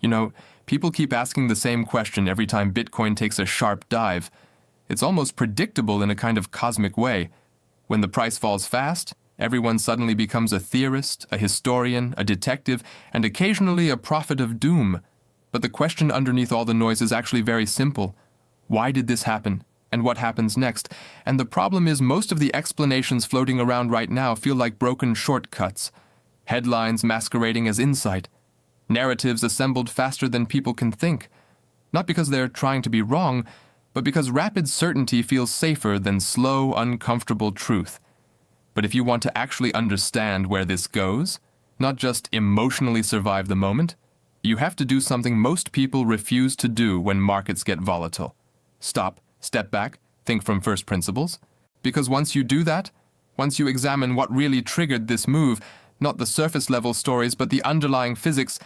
You know, people keep asking the same question every time Bitcoin takes a sharp dive. It's almost predictable in a kind of cosmic way. When the price falls fast, everyone suddenly becomes a theorist, a historian, a detective, and occasionally a prophet of doom. But the question underneath all the noise is actually very simple. Why did this happen? And what happens next? And the problem is most of the explanations floating around right now feel like broken shortcuts. Headlines masquerading as insight. Narratives assembled faster than people can think. Not because they're trying to be wrong, but because rapid certainty feels safer than slow, uncomfortable truth. But if you want to actually understand where this goes, not just emotionally survive the moment, you have to do something most people refuse to do when markets get volatile. Stop, step back, think from first principles. Because once you do that, once you examine what really triggered this move, not the surface-level stories but the underlying physics,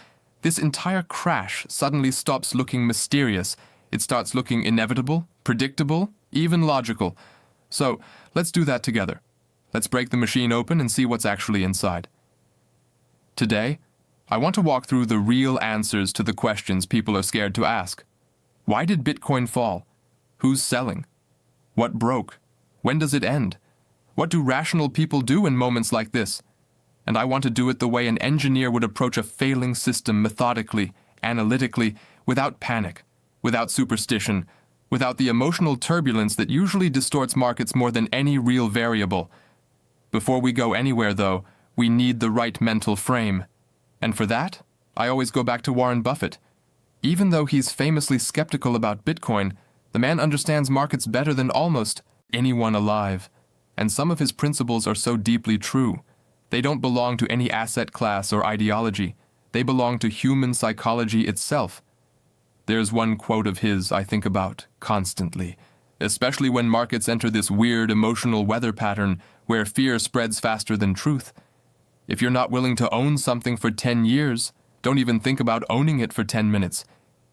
this entire crash suddenly stops looking mysterious. It starts looking inevitable, predictable, even logical. So, let's do that together. Let's break the machine open and see what's actually inside. Today, I want to walk through the real answers to the questions people are scared to ask. Why did Bitcoin fall? Who's selling? What broke? When does it end? What do rational people do in moments like this? And I want to do it the way an engineer would approach a failing system methodically, analytically, without panic, without superstition, without the emotional turbulence that usually distorts markets more than any real variable. Before we go anywhere, though, we need the right mental frame. And for that, I always go back to Warren Buffett. Even though he's famously skeptical about Bitcoin, the man understands markets better than almost anyone alive. And some of his principles are so deeply true. They don't belong to any asset class or ideology. They belong to human psychology itself. There's one quote of his I think about constantly, especially when markets enter this weird emotional weather pattern where fear spreads faster than truth. If you're not willing to own something for 10 years, don't even think about owning it for 10 minutes.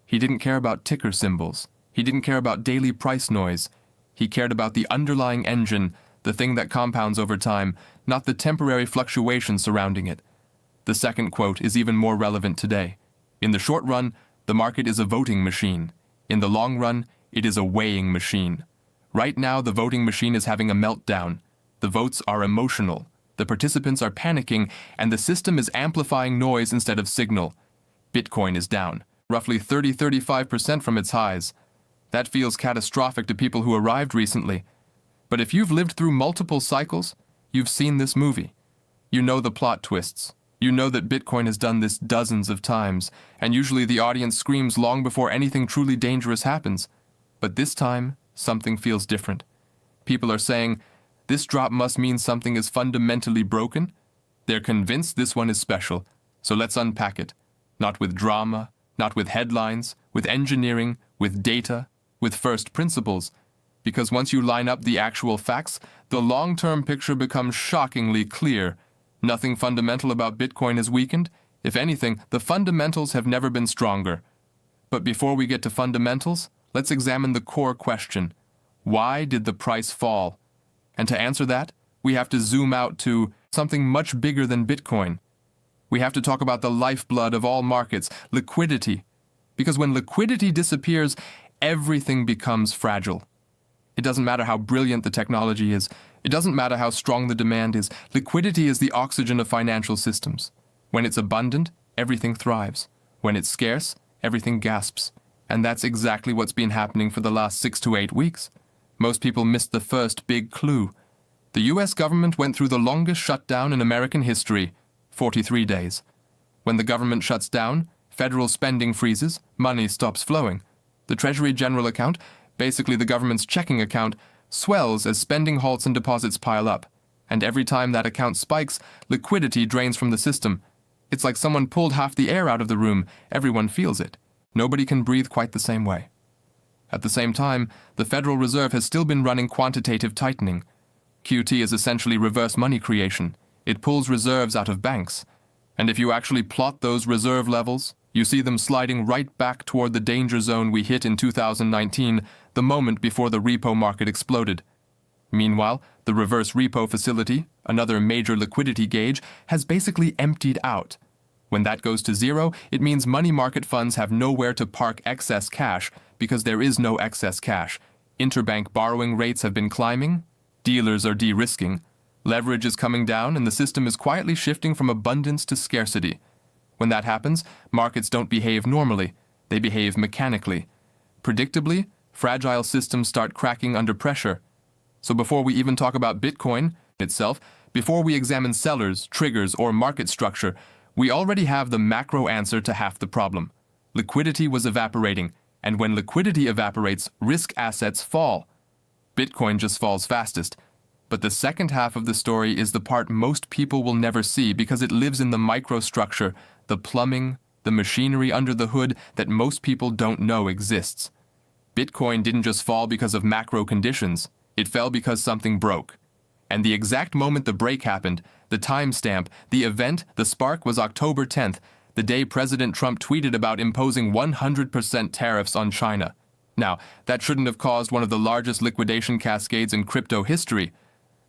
He didn't care about ticker symbols. He didn't care about daily price noise. He cared about the underlying engine, the thing that compounds over time, not the temporary fluctuations surrounding it. The second quote is even more relevant today. In the short run, the market is a voting machine. In the long run, it is a weighing machine. Right now, the voting machine is having a meltdown. The votes are emotional. The participants are panicking, and the system is amplifying noise instead of signal. Bitcoin is down, roughly 30-35% from its highs. That feels catastrophic to people who arrived recently. But if you've lived through multiple cycles, you've seen this movie. You know the plot twists. You know that Bitcoin has done this dozens of times, and usually the audience screams long before anything truly dangerous happens. But this time, something feels different. People are saying, this drop must mean something is fundamentally broken. They're convinced this one is special, so let's unpack it. Not with drama, not with headlines, with engineering, with data, with first principles. Because once you line up the actual facts, the long-term picture becomes shockingly clear. Nothing fundamental about Bitcoin is weakened. If anything, the fundamentals have never been stronger. But before we get to fundamentals, let's examine the core question. Why did the price fall? And to answer that, we have to zoom out to something much bigger than Bitcoin. We have to talk about the lifeblood of all markets, liquidity. Because when liquidity disappears, everything becomes fragile. It doesn't matter how brilliant the technology is. It doesn't matter how strong the demand is. Liquidity is the oxygen of financial systems. When it's abundant, everything thrives. When it's scarce, everything gasps. And that's exactly what's been happening for the last 6 to 8 weeks. Most people missed the first big clue. The US government went through the longest shutdown in American history, 43 days. When the government shuts down, federal spending freezes, money stops flowing. The Treasury General account, basically the government's checking account, swells as spending halts and deposits pile up. And every time that account spikes, liquidity drains from the system. It's like someone pulled half the air out of the room. Everyone feels it. Nobody can breathe quite the same way. At the same time, the Federal Reserve has still been running quantitative tightening. QT is essentially reverse money creation. It pulls reserves out of banks. And if you actually plot those reserve levels, you see them sliding right back toward the danger zone we hit in 2019, the moment before the repo market exploded. Meanwhile, the reverse repo facility, another major liquidity gauge, has basically emptied out. When that goes to zero, it means money market funds have nowhere to park excess cash because there is no excess cash. Interbank borrowing rates have been climbing. Dealers are de-risking. Leverage is coming down and the system is quietly shifting from abundance to scarcity. When that happens, markets don't behave normally. They behave mechanically. Predictably, fragile systems start cracking under pressure. So before we even talk about Bitcoin itself, before we examine sellers, triggers, or market structure, we already have the macro answer to half the problem. Liquidity was evaporating, and when liquidity evaporates, risk assets fall. Bitcoin just falls fastest. But the second half of the story is the part most people will never see because it lives in the microstructure, the plumbing, the machinery under the hood that most people don't know exists. Bitcoin didn't just fall because of macro conditions. It fell because something broke. And the exact moment the break happened, the timestamp, the event, the spark was October 10th, the day President Trump tweeted about imposing 100% tariffs on China. Now, that shouldn't have caused one of the largest liquidation cascades in crypto history.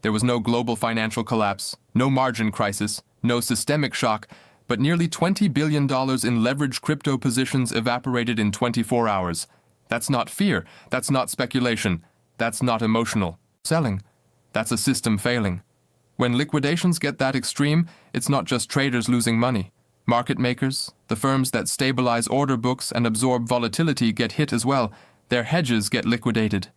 There was no global financial collapse, no margin crisis, no systemic shock, but nearly $20 billion in leveraged crypto positions evaporated in 24 hours. That's not fear. That's not speculation. That's not emotional selling. That's a system failing. When liquidations get that extreme, it's not just traders losing money. Market makers, the firms that stabilize order books and absorb volatility get hit as well. Their hedges get liquidated.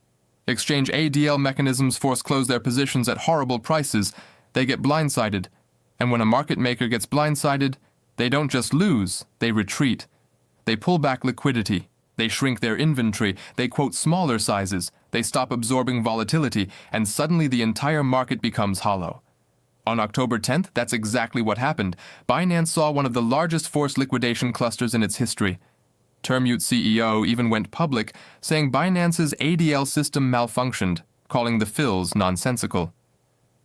Exchange ADL mechanisms force close their positions at horrible prices. They get blindsided. And when a market maker gets blindsided, they don't just lose, they retreat. They pull back liquidity. They shrink their inventory. They quote smaller sizes. They stop absorbing volatility, and suddenly the entire market becomes hollow. On October 10th, that's exactly what happened. Binance saw one of the largest forced liquidation clusters in its history. Termute CEO even went public, saying Binance's ADL system malfunctioned, calling the fills nonsensical.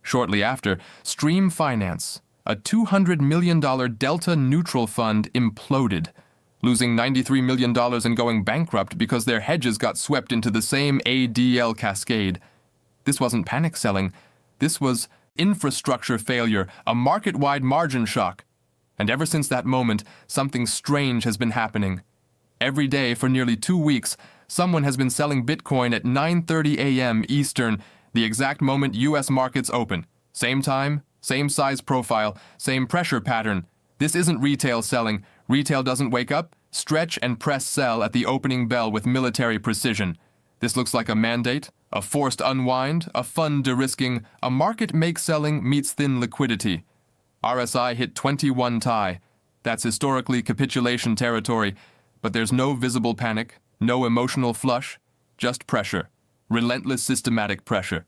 Shortly after, Stream Finance, a $200 million delta neutral fund, imploded, losing $93 million and going bankrupt because their hedges got swept into the same ADL cascade. This wasn't panic selling. This was infrastructure failure, a market-wide margin shock. And ever since that moment, something strange has been happening. Every day for nearly 2 weeks, someone has been selling Bitcoin at 9:30 a.m. Eastern, the exact moment U.S. markets open. Same time, same size profile, same pressure pattern. This isn't retail selling. Retail doesn't wake up, stretch, and press sell at the opening bell with military precision. This looks like a mandate, a forced unwind, a fund de-risking, a market make-selling meets thin liquidity. RSI hit 21 tie. That's historically capitulation territory, but there's no visible panic, no emotional flush, just pressure, relentless systematic pressure.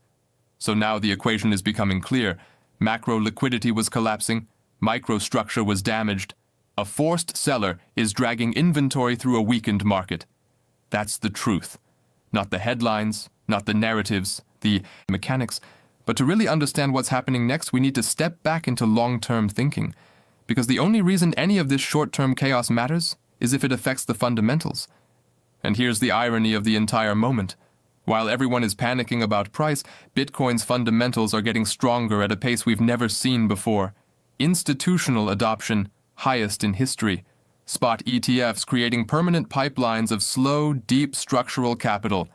So now the equation is becoming clear. Macro liquidity was collapsing, microstructure was damaged. A forced seller is dragging inventory through a weakened market. That's the truth. Not the headlines, not the narratives, the mechanics. But to really understand what's happening next, we need to step back into long-term thinking. Because the only reason any of this short-term chaos matters is if it affects the fundamentals. And here's the irony of the entire moment. While everyone is panicking about price, Bitcoin's fundamentals are getting stronger at a pace we've never seen before. Institutional adoption, highest in history. Spot ETFs creating permanent pipelines of slow, deep structural capital.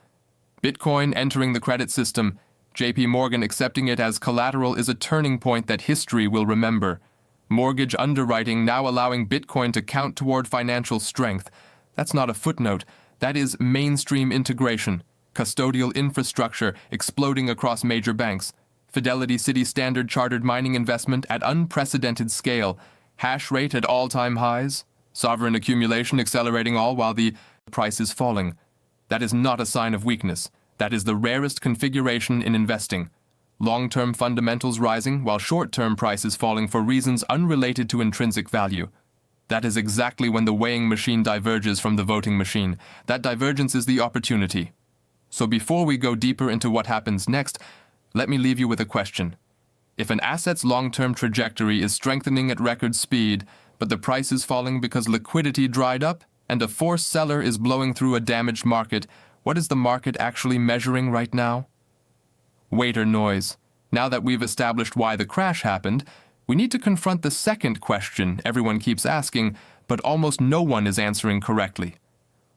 Bitcoin entering the credit system, JP Morgan accepting it as collateral is a turning point that history will remember. Mortgage underwriting now allowing Bitcoin to count toward financial strength. That's not a footnote. That is mainstream integration. Custodial infrastructure exploding across major banks. Fidelity City Standard Chartered mining investment at unprecedented scale. Hash rate at all-time highs. Sovereign accumulation accelerating all while the price is falling. That is not a sign of weakness. That is the rarest configuration in investing. Long-term fundamentals rising while short-term prices falling for reasons unrelated to intrinsic value. That is exactly when the weighing machine diverges from the voting machine. That divergence is the opportunity. So before we go deeper into what happens next, let me leave you with a question. If an asset's long-term trajectory is strengthening at record speed, but the price is falling because liquidity dried up and a forced seller is blowing through a damaged market, what is the market actually measuring right now? Weight or noise. Now that we've established why the crash happened, we need to confront the second question everyone keeps asking, but almost no one is answering correctly.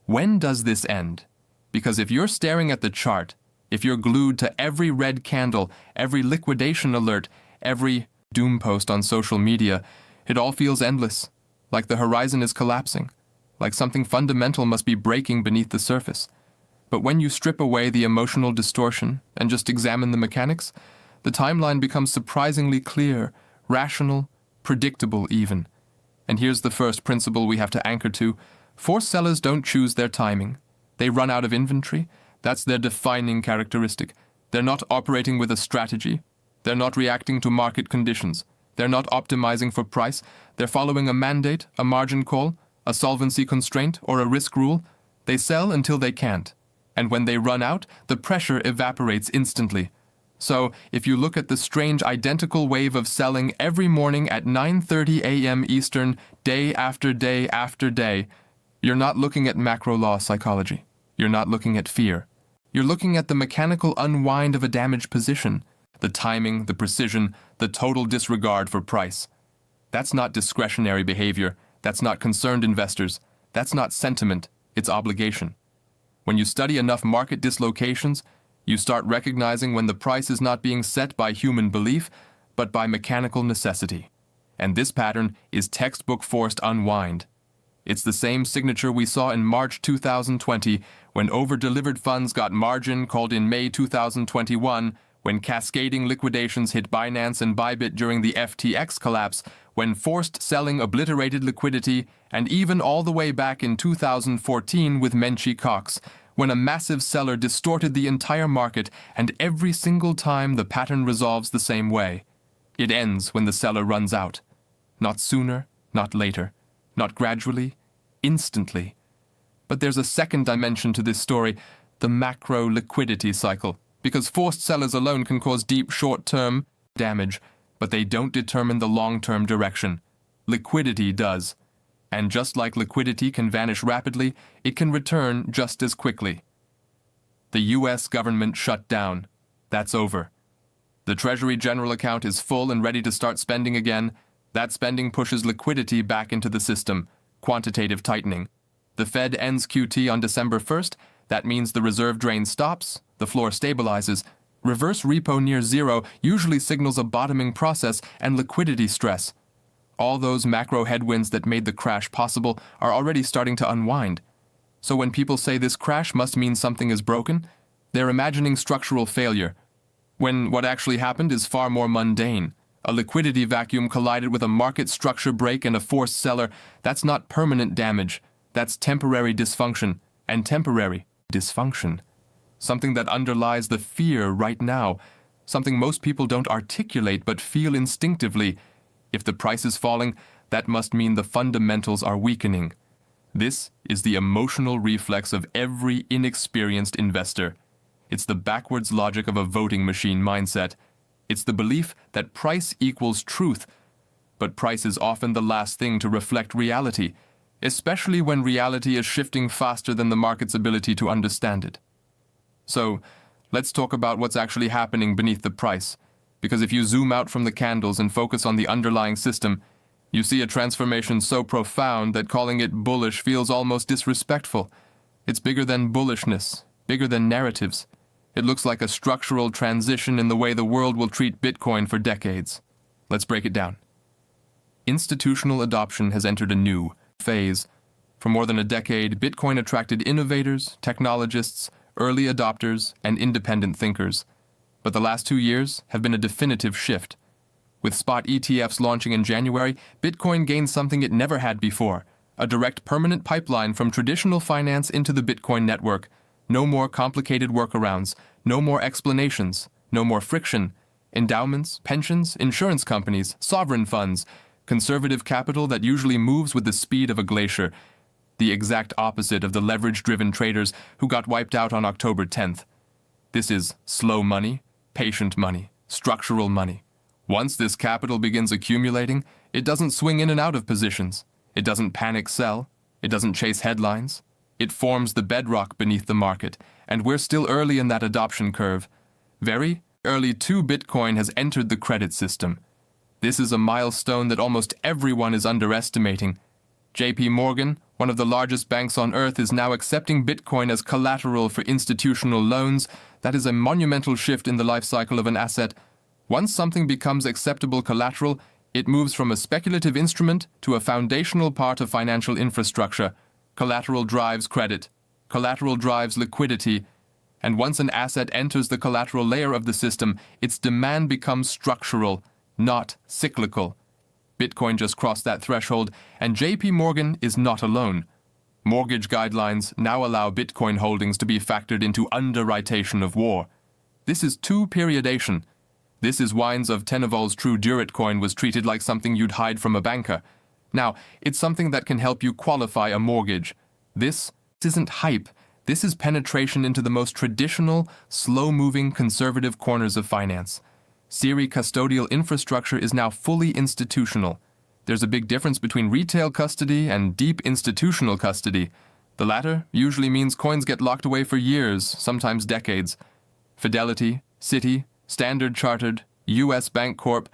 When does this end? Because if you're staring at the chart, if you're glued to every red candle, every liquidation alert, every doom post on social media, it all feels endless, like the horizon is collapsing, like something fundamental must be breaking beneath the surface. But when you strip away the emotional distortion and just examine the mechanics, the timeline becomes surprisingly clear, rational, predictable even. And here's the first principle we have to anchor to. Forced sellers don't choose their timing. They run out of inventory. That's their defining characteristic. They're not operating with a strategy. They're not reacting to market conditions. They're not optimizing for price. They're following a mandate, a margin call, a solvency constraint, or a risk rule. They sell until they can't. And when they run out, the pressure evaporates instantly. So, if you look at the strange identical wave of selling every morning at 9:30 a.m. Eastern, day after day after day, you're not looking at macro law psychology. You're not looking at fear. You're looking at the mechanical unwind of a damaged position, the timing, the precision, the total disregard for price. That's not discretionary behavior. That's not concerned investors. That's not sentiment. It's obligation. When you study enough market dislocations, you start recognizing when the price is not being set by human belief, but by mechanical necessity. And this pattern is textbook forced unwind. It's the same signature we saw in March 2020 when over-delivered funds got margin called in May 2021, when cascading liquidations hit Binance and Bybit during the FTX collapse, when forced selling obliterated liquidity, and even all the way back in 2014 with Menchie Cox, when a massive seller distorted the entire market, and every single time the pattern resolves the same way. It ends when the seller runs out. Not sooner, not later, not gradually, instantly. But there's a second dimension to this story, the macro liquidity cycle, because forced sellers alone can cause deep short-term damage, but they don't determine the long-term direction. Liquidity does. And just like liquidity can vanish rapidly, it can return just as quickly. The U.S. government shut down. That's over. The Treasury General account is full and ready to start spending again. That spending pushes liquidity back into the system. Quantitative tightening. The Fed ends QT on December 1st. That means the reserve drain stops, the floor stabilizes. Reverse repo near zero usually signals a bottoming process and liquidity stress. All those macro headwinds that made the crash possible are already starting to unwind. So when people say this crash must mean something is broken, they're imagining structural failure, when what actually happened is far more mundane. A liquidity vacuum collided with a market structure break and a forced seller. That's not permanent damage. That's temporary dysfunction. And temporary dysfunction. Something that underlies the fear right now. Something most people don't articulate but feel instinctively. If the price is falling, that must mean the fundamentals are weakening. This is the emotional reflex of every inexperienced investor. It's the backwards logic of a voting machine mindset. It's the belief that price equals truth, but price is often the last thing to reflect reality, especially when reality is shifting faster than the market's ability to understand it. So, let's talk about what's actually happening beneath the price. Because if you zoom out from the candles and focus on the underlying system, you see a transformation so profound that calling it bullish feels almost disrespectful. It's bigger than bullishness, bigger than narratives. It looks like a structural transition in the way the world will treat Bitcoin for decades. Let's break it down. Institutional adoption has entered a new phase. For more than a decade, Bitcoin attracted innovators, technologists, early adopters, and independent thinkers. But the last 2 years have been a definitive shift. With spot ETFs launching in January, Bitcoin gained something it never had before, a direct permanent pipeline from traditional finance into the Bitcoin network. No more complicated workarounds, no more explanations, no more friction. Endowments, pensions, insurance companies, sovereign funds, conservative capital that usually moves with the speed of a glacier. The exact opposite of the leverage-driven traders who got wiped out on October 10th. This is slow money, patient money, structural money. Once this capital begins accumulating, it doesn't swing in and out of positions. It doesn't panic sell. It doesn't chase headlines. It forms the bedrock beneath the market, and we're still early in that adoption curve. Very early too, Bitcoin has entered the credit system. This is a milestone that almost everyone is underestimating. JP Morgan, one of the largest banks on earth, is now accepting Bitcoin as collateral for institutional loans. That is a monumental shift in the life cycle of an asset. Once something becomes acceptable collateral, it moves from a speculative instrument to a foundational part of financial infrastructure. Collateral drives credit. Collateral drives liquidity. And once an asset enters the collateral layer of the system, its demand becomes structural, not cyclical. Bitcoin just crossed that threshold, and JP Morgan is not alone. Mortgage guidelines now allow Bitcoin holdings to be factored into underwritation of war. This is two-periodation. This is wines of Tennevold's True Durit coin was treated like something you'd hide from a banker. Now, it's something that can help you qualify a mortgage. This isn't hype. This is penetration into the most traditional, slow-moving, conservative corners of finance. Siri custodial infrastructure is now fully institutional. There's a big difference between retail custody and deep institutional custody. The latter usually means coins get locked away for years, sometimes decades. Fidelity, Citi, Standard Chartered, US Bank Corp.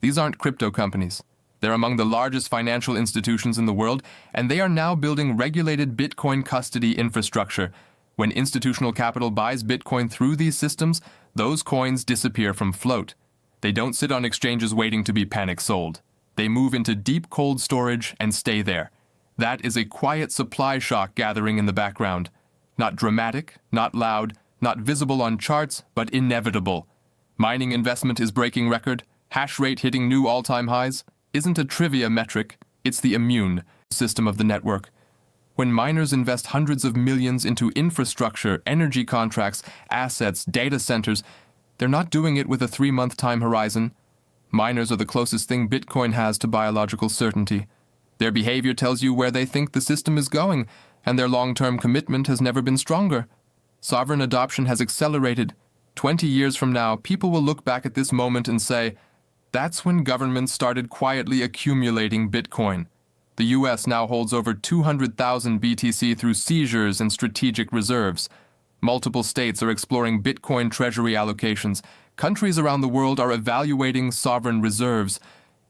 These aren't crypto companies. They're among the largest financial institutions in the world, and they are now building regulated Bitcoin custody infrastructure. When institutional capital buys Bitcoin through these systems, those coins disappear from float. They don't sit on exchanges waiting to be panic sold. They move into deep cold storage and stay there. That is a quiet supply shock gathering in the background. Not dramatic, not loud, not visible on charts, but inevitable. Mining investment is breaking record, hash rate hitting new all-time highs. Isn't a trivia metric, it's the immune system of the network. When miners invest hundreds of millions into infrastructure, energy contracts, assets, data centers, they're not doing it with a 3-month time horizon. Miners are the closest thing Bitcoin has to biological certainty. Their behavior tells you where they think the system is going, and their long-term commitment has never been stronger. Sovereign adoption has accelerated. 20 years from now, people will look back at this moment and say, that's when governments started quietly accumulating Bitcoin. The US now holds over 200,000 BTC through seizures and strategic reserves. Multiple states are exploring Bitcoin treasury allocations. Countries around the world are evaluating sovereign reserves.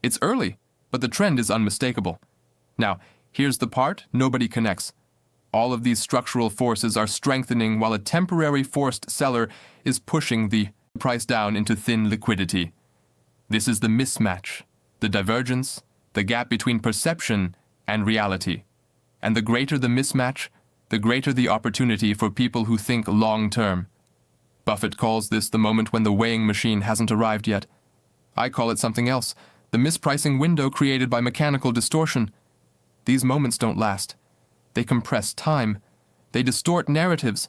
It's early, but the trend is unmistakable. Now, here's the part nobody connects. All of these structural forces are strengthening while a temporary forced seller is pushing the price down into thin liquidity. This is the mismatch, the divergence, the gap between perception and reality. And the greater the mismatch, the greater the opportunity for people who think long-term. Buffett calls this the moment when the weighing machine hasn't arrived yet. I call it something else, the mispricing window created by mechanical distortion. These moments don't last. They compress time. They distort narratives.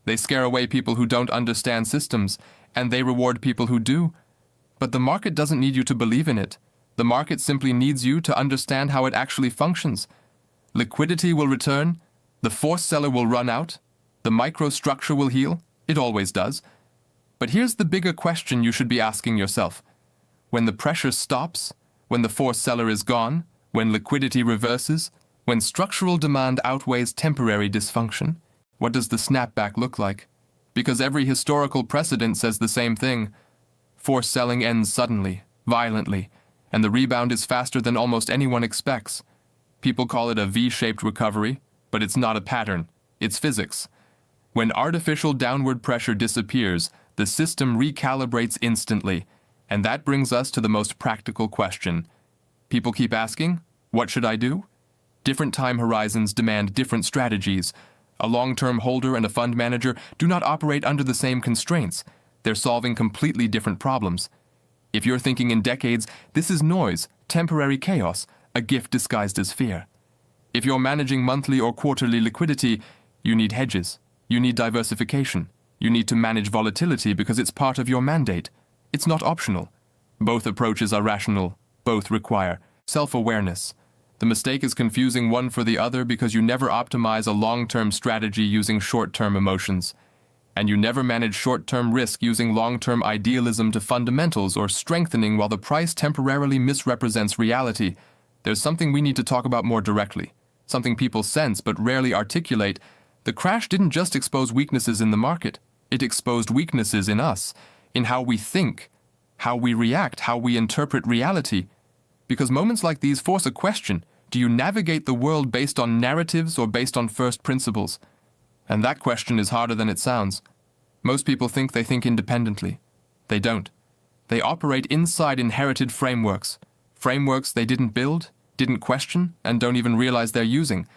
They scare away people who don't understand systems, and they reward people who do. But the market doesn't need you to believe in it. The market simply needs you to understand how it actually functions. Liquidity will return, the forced seller will run out, the microstructure will heal. It always does. But here's the bigger question you should be asking yourself. When the pressure stops, when the forced seller is gone, when liquidity reverses, when structural demand outweighs temporary dysfunction, what does the snapback look like? Because every historical precedent says the same thing. Forced selling ends suddenly, violently, and the rebound is faster than almost anyone expects. People call it a V-shaped recovery, but it's not a pattern. It's physics. When artificial downward pressure disappears, the system recalibrates instantly, and that brings us to the most practical question. People keep asking, what should I do? Different time horizons demand different strategies. A long-term holder and a fund manager do not operate under the same constraints. They're solving completely different problems. If you're thinking in decades, this is noise, temporary chaos, a gift disguised as fear. If you're managing monthly or quarterly liquidity, you need hedges. You need diversification. You need to manage volatility because it's part of your mandate. It's not optional. Both approaches are rational. Both require self-awareness. The mistake is confusing one for the other because you never optimize a long-term strategy using short-term emotions. And you never manage short-term risk using long-term idealism to fundamentals or strengthening while the price temporarily misrepresents reality. There's something we need to talk about more directly. Something people sense but rarely articulate. The crash didn't just expose weaknesses in the market. It exposed weaknesses in us, in how we think. how we react, how we interpret reality. Because moments like these force a question: do you navigate the world based on narratives or based on first principles? And that question is harder than it sounds. Most people think they think independently. They don't. They operate inside inherited frameworks. Frameworks they didn't build, didn't question, and don't even realize they're using.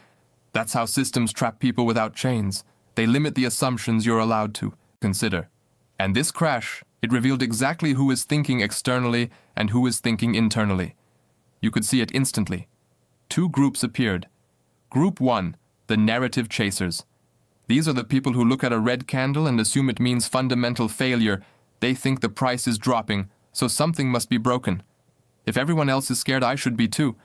That's how systems trap people without chains. They limit the assumptions you're allowed to consider. And this crash, it revealed exactly who is thinking externally and who is thinking internally. You could see it instantly. Two groups appeared. Group 1, the narrative chasers. These are the people who look at a red candle and assume it means fundamental failure. They think the price is dropping, so something must be broken. If everyone else is scared, I should be too.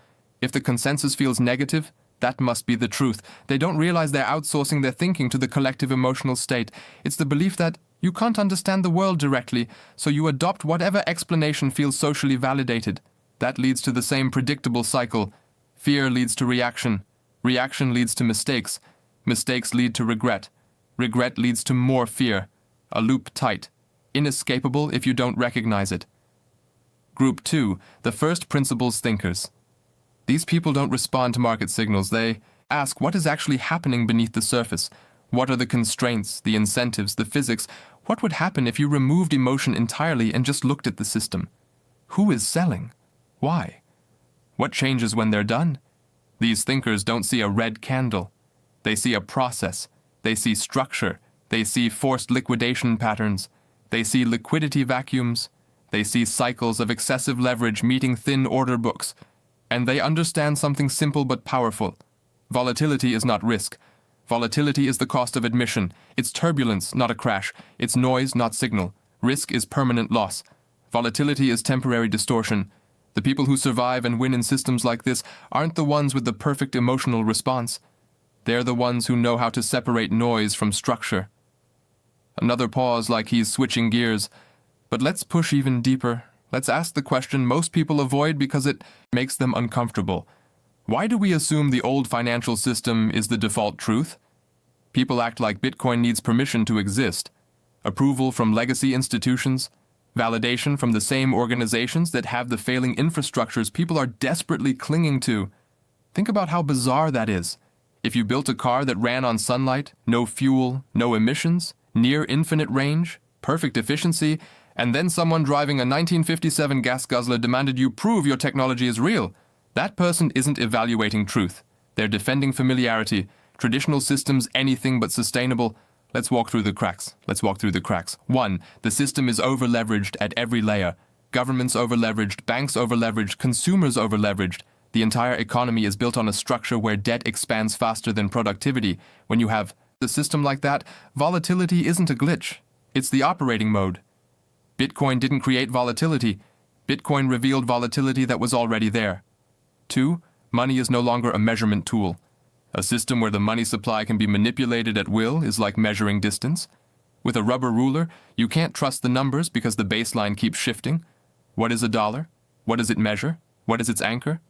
If the consensus feels negative, that must be the truth. They don't realize they're outsourcing their thinking to the collective emotional state. It's the belief that you can't understand the world directly, so you adopt whatever explanation feels socially validated. That leads to the same predictable cycle. Fear leads to reaction. Reaction leads to mistakes. Mistakes lead to regret. Regret leads to more fear. A loop tight. Inescapable if you don't recognize it. Group 2, the first principles thinkers. These people don't respond to market signals. They ask what is actually happening beneath the surface. What are the constraints, the incentives, the physics? What would happen if you removed emotion entirely and just looked at the system? Who is selling? Why? What changes when they're done? These thinkers don't see a red candle. They see a process. They see structure. They see forced liquidation patterns. They see liquidity vacuums. They see cycles of excessive leverage meeting thin order books. And they understand something simple but powerful. Volatility is not risk. Volatility is the cost of admission. It's turbulence, not a crash. It's noise, not signal. Risk is permanent loss. Volatility is temporary distortion. The people who survive and win in systems like this aren't the ones with the perfect emotional response. They're the ones who know how to separate noise from structure. Another pause like he's switching gears. But let's push even deeper. Let's ask the question most people avoid because it makes them uncomfortable. Why do we assume the old financial system is the default truth? People act like Bitcoin needs permission to exist. Approval from legacy institutions. Validation from the same organizations that have the failing infrastructures people are desperately clinging to. Think about how bizarre that is. If you built a car that ran on sunlight, no fuel, no emissions, near infinite range, perfect efficiency, and then someone driving a 1957 gas guzzler demanded you prove your technology is real, that person isn't evaluating truth. They're defending familiarity. Traditional systems, anything but sustainable. Let's walk through the cracks. 1. The system is over-leveraged at every layer. Governments over-leveraged, banks over-leveraged, consumers over-leveraged. The entire economy is built on a structure where debt expands faster than productivity. When you have a system like that, volatility isn't a glitch. It's the operating mode. Bitcoin didn't create volatility. Bitcoin revealed volatility that was already there. 2. Money is no longer a measurement tool. A system where the money supply can be manipulated at will is like measuring distance. With a rubber ruler, you can't trust the numbers because the baseline keeps shifting. What is a dollar? What does it measure? What is its anchor?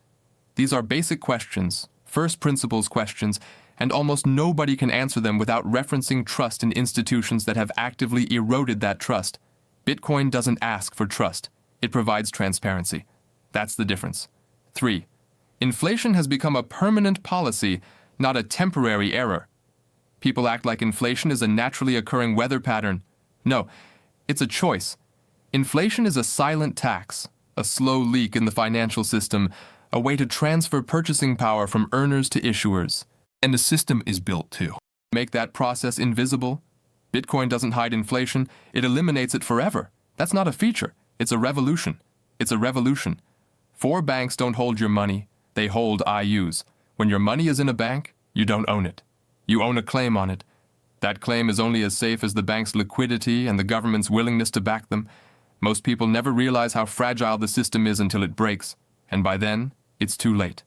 These are basic questions, first principles questions, and almost nobody can answer them without referencing trust in institutions that have actively eroded that trust. Bitcoin doesn't ask for trust. It provides transparency. That's the difference. 3. Inflation has become a permanent policy, not a temporary error. People act like inflation is a naturally occurring weather pattern. No, it's a choice. Inflation is a silent tax, a slow leak in the financial system, a way to transfer purchasing power from earners to issuers. And the system is built to make that process invisible. Bitcoin doesn't hide inflation, it eliminates it forever. That's not a feature, it's a revolution. It's a revolution. 4 banks don't hold your money, they hold IUs. When your money is in a bank, you don't own it. You own a claim on it. That claim is only as safe as the bank's liquidity and the government's willingness to back them. Most people never realize how fragile the system is until it breaks, and by then, it's too late.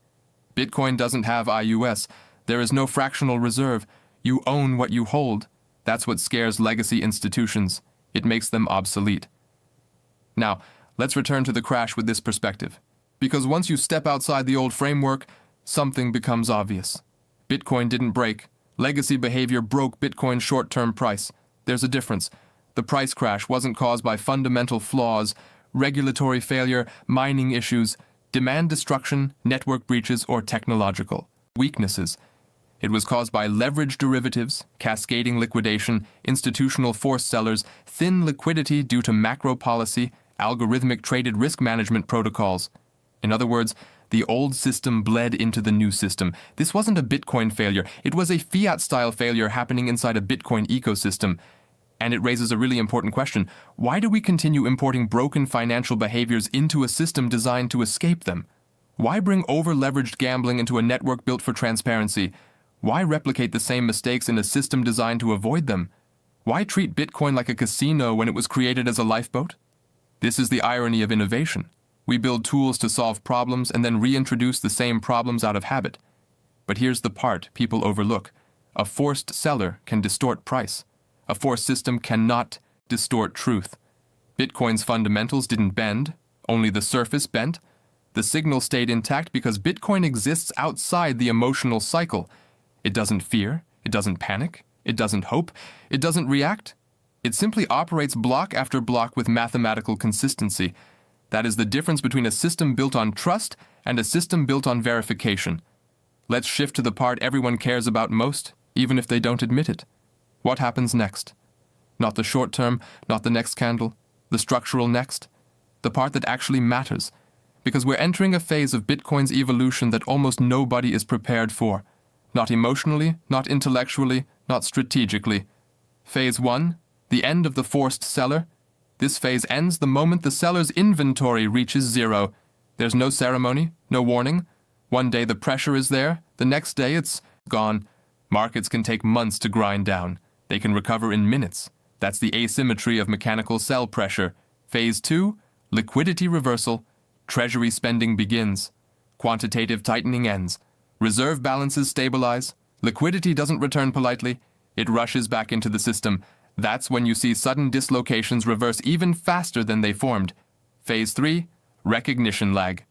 Bitcoin doesn't have IUS. There is no fractional reserve. You own what you hold. That's what scares legacy institutions. It makes them obsolete. Now, let's return to the crash with this perspective. Because once you step outside the old framework, something becomes obvious. Bitcoin didn't break. Legacy behavior broke Bitcoin's short-term price. There's a difference. The price crash wasn't caused by fundamental flaws. regulatory failure, mining issues, demand destruction, network breaches, or technological weaknesses. It was caused by leveraged derivatives, cascading liquidation, institutional forced sellers, thin liquidity due to macro policy, algorithmic traded risk management protocols. In other words, the old system bled into the new system. This wasn't a Bitcoin failure. It was a fiat-style failure happening inside a Bitcoin ecosystem. And it raises a really important question. Why do we continue importing broken financial behaviors into a system designed to escape them? Why bring over-leveraged gambling into a network built for transparency? Why replicate the same mistakes in a system designed to avoid them? Why treat Bitcoin like a casino when it was created as a lifeboat? This is the irony of innovation. We build tools to solve problems and then reintroduce the same problems out of habit. But here's the part people overlook. A forced seller can distort price. A forced system cannot distort truth. Bitcoin's fundamentals didn't bend, only the surface bent. The signal stayed intact because Bitcoin exists outside the emotional cycle. It doesn't fear, it doesn't panic, it doesn't hope, it doesn't react. It simply operates block after block with mathematical consistency. That is the difference between a system built on trust and a system built on verification. Let's shift to the part everyone cares about most, even if they don't admit it. What happens next? Not the short term, not the next candle, the structural next. The part that actually matters. Because we're entering a phase of Bitcoin's evolution that almost nobody is prepared for. Not emotionally, not intellectually, not strategically. Phase 1, the end of the forced seller. This phase ends the moment the seller's inventory reaches zero. There's no ceremony, no warning. One day the pressure is there, the next day it's gone. Markets can take months to grind down. They can recover in minutes. That's the asymmetry of mechanical sell pressure. Phase 2, liquidity reversal. Treasury spending begins. Quantitative tightening ends. Reserve balances stabilize. Liquidity doesn't return politely. It rushes back into the system. That's when you see sudden dislocations reverse even faster than they formed. Phase 3, recognition lag.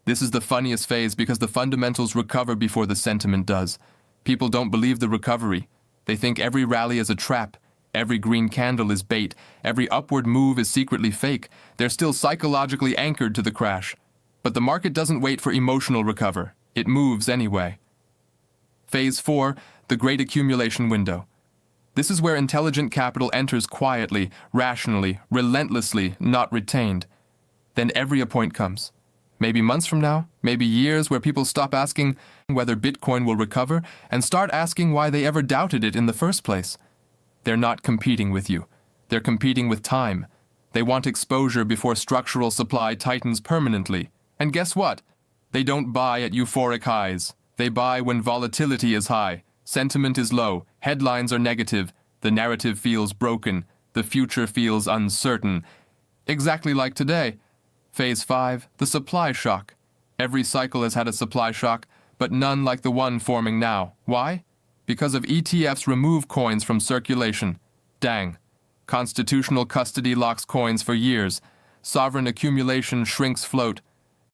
This is the funniest phase because the fundamentals recover before the sentiment does. People don't believe the recovery. They think every rally is a trap. Every green candle is bait. Every upward move is secretly fake. They're still psychologically anchored to the crash. But the market doesn't wait for emotional recover. It moves anyway. Phase 4, the great accumulation window. This is where intelligent capital enters quietly, rationally, relentlessly, not retained. Then every appoint comes. Maybe months from now, maybe years, where people stop asking whether Bitcoin will recover and start asking why they ever doubted it in the first place. They're not competing with you. They're competing with time. They want exposure before structural supply tightens permanently. And guess what? They don't buy at euphoric highs. They buy when volatility is high, sentiment is low, headlines are negative, the narrative feels broken, the future feels uncertain. Exactly like today. Phase 5, the supply shock. Every cycle has had a supply shock, but none like the one forming now. Why? Because of ETFs remove coins from circulation. Dang. Constitutional custody locks coins for years. Sovereign accumulation shrinks float.